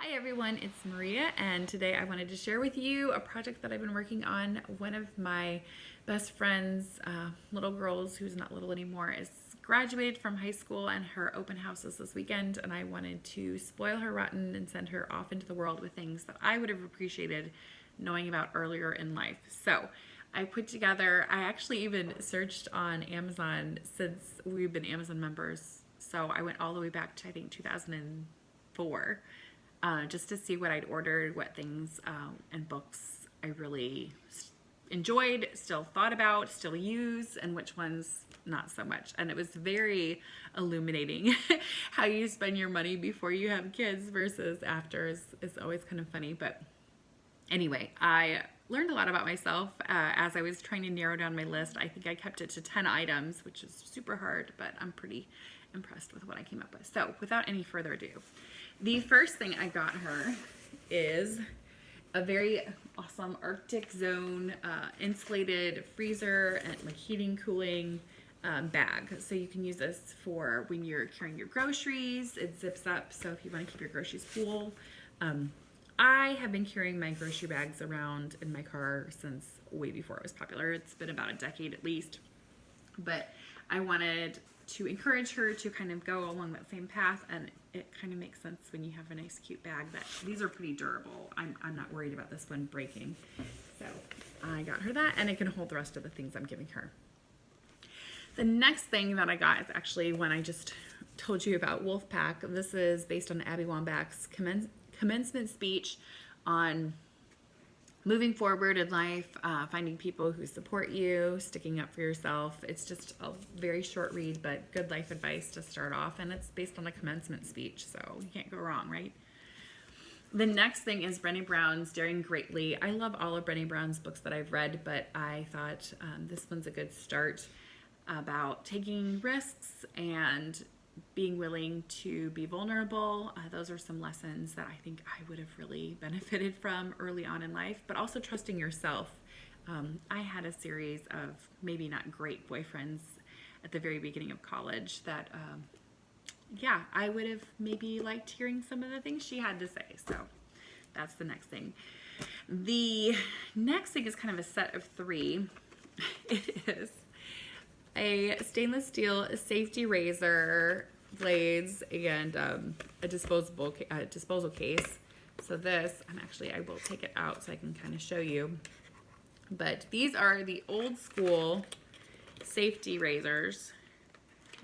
Hi everyone, it's Maria, and today I wanted to share with you a project that I've been working on. One of my best friends, little girls who's not little anymore, is graduated from high school, and her open house is this weekend, and I wanted to spoil her rotten and send her off into the world with things that I would have appreciated knowing about earlier in life. So I put together, I actually even searched on Amazon since we've been Amazon members. So I went all the way back to I think 2004. Just to see what I'd ordered, what things and books I really enjoyed, still thought about, still use, and which ones not so much. And it was very illuminating how you spend your money before you have kids versus after is always kind of funny. But anyway, I learned a lot about myself as I was trying to narrow down my list. I think I kept it to 10 items, which is super hard, but I'm pretty impressed with what I came up with. So without any further ado, the first thing I got her is a very awesome Arctic zone insulated freezer and like heating, cooling bag. So you can use this for when you're carrying your groceries. It zips up, so if you want to keep your groceries cool. I have been carrying my grocery bags around in my car since way before it was popular. It's been about a decade at least. But I wanted to encourage her to kind of go along that same path, and it kind of makes sense when you have a nice cute bag that these are pretty durable. I'm not worried about this one breaking. So I got her that, and it can hold the rest of the things I'm giving her. The next thing that I got is actually one I just told you about, Wolfpack. This is based on Abby Wambach's commencement speech on moving forward in life, finding people who support you, sticking up for yourself. It's just a very short read, but good life advice to start off, and it's based on a commencement speech, so you can't go wrong, right? The next thing is Brené Brown's Daring Greatly. I love all of Brené Brown's books that I've read, but I thought this one's a good start about taking risks and being willing to be vulnerable. Those are some lessons that I think I would have really benefited from early on in life, but also trusting yourself. I had a series of maybe not great boyfriends at the very beginning of college that, yeah, I would have maybe liked hearing some of the things she had to say. So that's the next thing. The next thing is kind of a set of three. It is a stainless steel safety razor, blades, and a disposal case. So this, I will take it out so I can kind of show you. But these are the old school safety razors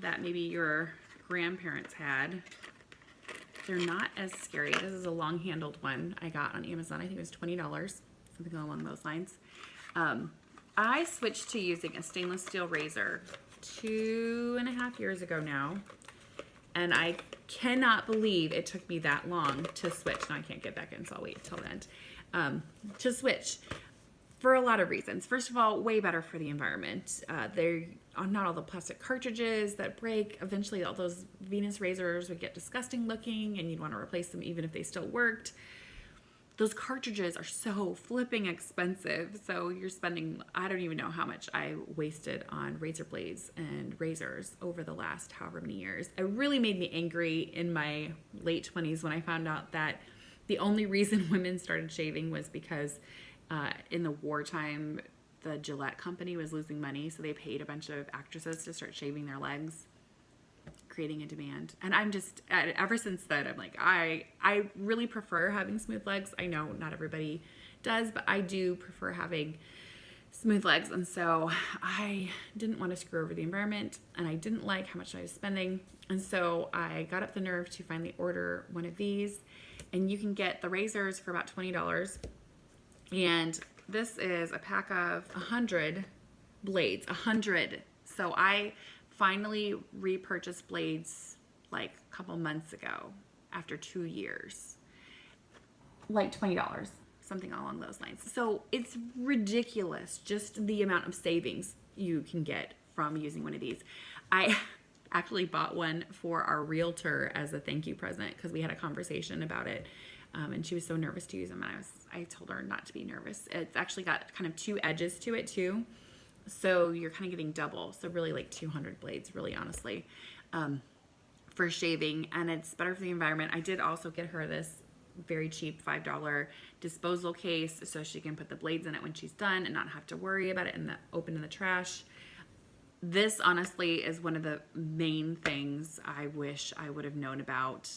that maybe your grandparents had. They're not as scary. This is a long-handled one I got on Amazon. I think it was $20, something along those lines. I switched to using a stainless steel razor 2.5 years ago now, and I cannot believe it took me that long to switch. Now I can't get back in, so I'll wait until the end. To switch for a lot of reasons. First of all, way better for the environment. They're not all the plastic cartridges that break. Eventually all those Venus razors would get disgusting looking, and you'd want to replace them even if they still worked. Those cartridges are so flipping expensive, so you're spending, I don't even know how much I wasted on razor blades and razors over the last however many years. It really made me angry in my late 20s when I found out that the only reason women started shaving was because in the wartime, the Gillette company was losing money, so they paid a bunch of actresses to start shaving their legs, creating a demand. And I'm just, ever since then, I'm like, I really prefer having smooth legs. I know not everybody does, but I do prefer having smooth legs. And so I didn't want to screw over the environment, and I didn't like how much I was spending. And so I got up the nerve to finally order one of these, and you can get the razors for about $20. And this is a pack of 100 blades, 100. So I finally repurchased blades like a couple months ago after 2 years, like $20, something along those lines. So it's ridiculous just the amount of savings you can get from using one of these. I actually bought one for our realtor as a thank you present because we had a conversation about it, and she was so nervous to use them, and I told her not to be nervous. It's actually got kind of two edges to it too, so you're kind of getting double, so really like 200 blades, really honestly, for shaving, and it's better for the environment. I did also get her this very cheap $5 disposal case so she can put the blades in it when she's done and not have to worry about it open in the trash. This honestly is one of the main things I wish I would have known about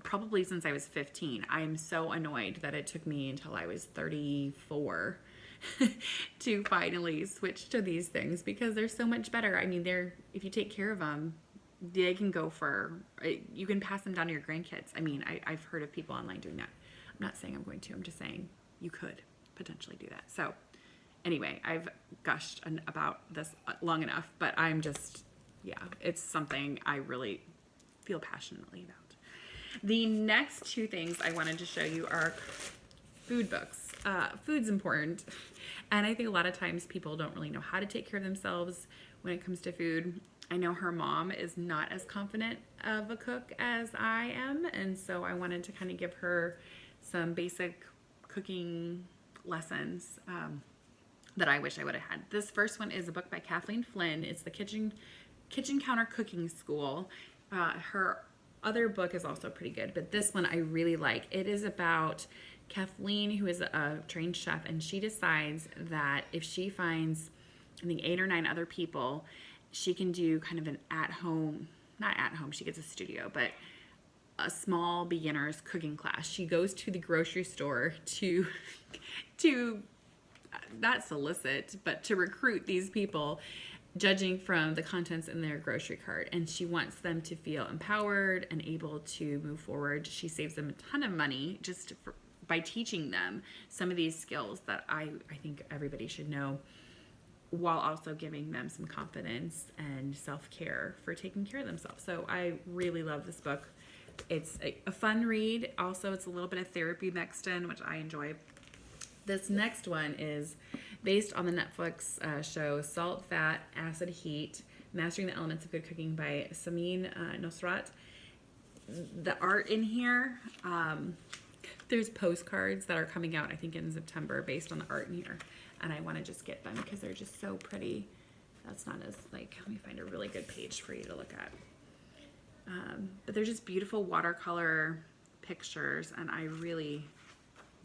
probably since I was 15. I am so annoyed that it took me until I was 34 to finally switch to these things because they're so much better. I mean, if you take care of them, they can go for, you can pass them down to your grandkids. I mean, I've heard of people online doing that. I'm not saying I'm going to, I'm just saying you could potentially do that. So anyway, I've gushed about this long enough, but I'm just, yeah, it's something I really feel passionately about. The next two things I wanted to show you are food books. Food's important, and I think a lot of times people don't really know how to take care of themselves when it comes to food. I know her mom is not as confident of a cook as I am, and so I wanted to kind of give her some basic cooking lessons that I wish I would have had. This first one is a book by Kathleen Flynn. It's the Kitchen Counter Cooking School. Her other book is also pretty good, but this one I really like. It is about Kathleen, who is a trained chef, and she decides that if she finds, I think, 8 or 9 other people, she can do kind of an not at home, she gets a studio, but a small beginner's cooking class. She goes to the grocery store to not solicit, but to recruit these people, judging from the contents in their grocery cart, and she wants them to feel empowered and able to move forward. She saves them a ton of money just by teaching them some of these skills that I think everybody should know, while also giving them some confidence and self-care for taking care of themselves. So I really love this book. It's a fun read. Also, it's a little bit of therapy mixed in, which I enjoy. This next one is based on the Netflix show Salt, Fat, Acid, Heat, Mastering the Elements of Good Cooking by Samin Nosrat. The art in here, there's postcards that are coming out, I think, in September based on the art in here. And I want to just get them because they're just so pretty. That's not as, let me find a really good page for you to look at. But they're just beautiful watercolor pictures, and I really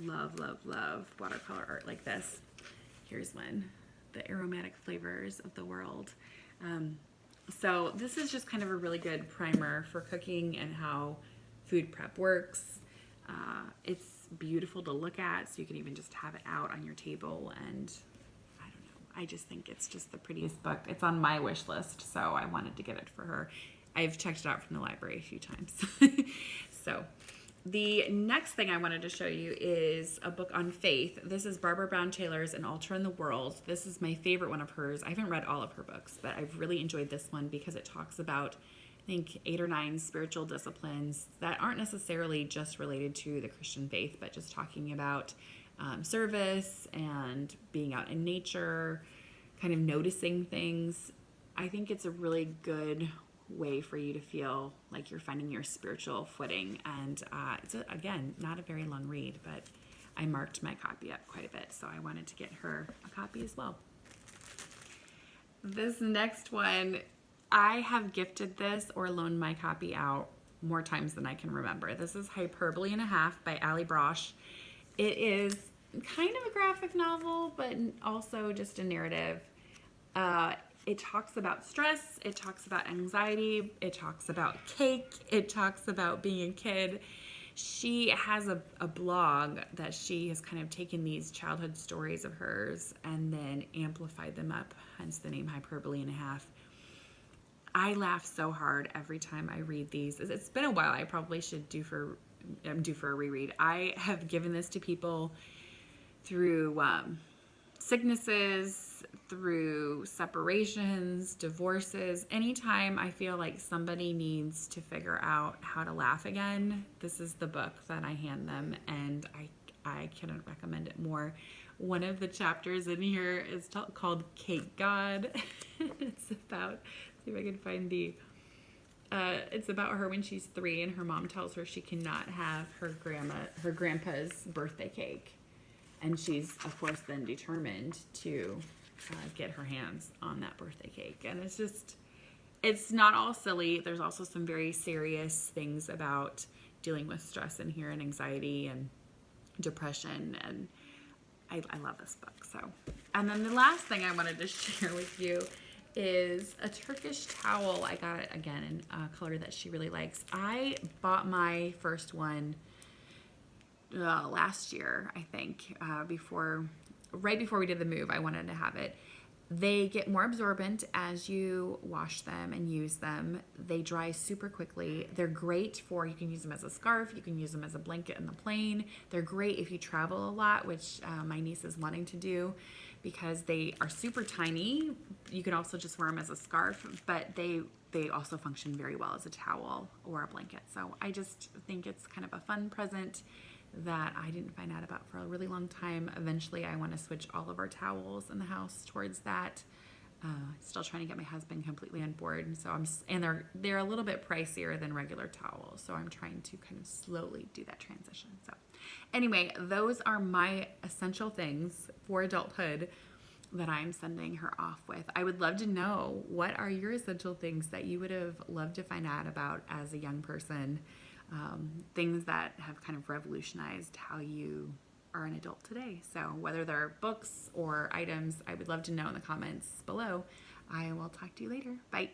love watercolor art like this. Here's one, the aromatic flavors of the world. So this is just kind of a really good primer for cooking and how food prep works. It's beautiful to look at, so you can even just have it out on your table, and I don't know, I just think it's just the prettiest book. It's on my wish list, so I wanted to get it for her. I've checked it out from the library a few times. So the next thing I wanted to show you is a book on faith. This is Barbara Brown Taylor's An Altar in the World. This is my favorite one of hers. I haven't read all of her books, but I've really enjoyed this one because it talks about, I think, 8 or 9 spiritual disciplines that aren't necessarily just related to the Christian faith, but just talking about service and being out in nature, kind of noticing things. I think it's a really good way for you to feel like you're finding your spiritual footing. And it's, again, not a very long read, but I marked my copy up quite a bit, so I wanted to get her a copy as well. This next one, I have gifted this or loaned my copy out more times than I can remember. This is Hyperbole and a Half by Allie Brosh. It is kind of a graphic novel, but also just a narrative. It talks about stress, it talks about anxiety, it talks about cake, it talks about being a kid. She has a blog that she has kind of taken these childhood stories of hers and then amplified them up, hence the name Hyperbole and a Half. I laugh so hard every time I read these. It's been a while. I probably should due for a reread. I have given this to people through sicknesses, through separations, divorces. Anytime I feel like somebody needs to figure out how to laugh again, this is the book that I hand them, and I couldn't recommend it more. One of the chapters in here is called Cake God. It's about, see if I can find it's about her when she's 3 and her mom tells her she cannot have her grandpa's birthday cake. And she's, of course, then determined to get her hands on that birthday cake. And it's not all silly. There's also some very serious things about dealing with stress in here and anxiety and depression, and I love this book. So, and then the last thing I wanted to share with you is a Turkish towel. I got it again in a color that she really likes. I bought my first one last year, I think, right before we did the move. I wanted to have it. They get more absorbent as you wash them and use them. They dry super quickly. They're great for, you can use them as a scarf, you can use them as a blanket in the plane. They're great if you travel a lot, which my niece is wanting to do, because they are super tiny. You can also just wear them as a scarf, but they also function very well as a towel or a blanket. So I just think it's kind of a fun present that I didn't find out about for a really long time. Eventually, I want to switch all of our towels in the house towards that. Still trying to get my husband completely on board, and so they're a little bit pricier than regular towels. So I'm trying to kind of slowly do that transition. So anyway, those are my essential things for adulthood that I'm sending her off with. I would love to know, what are your essential things that you would have loved to find out about as a young person? Things that have kind of revolutionized how you are an adult today. So whether they're books or items, I would love to know in the comments below. I will talk to you later. Bye.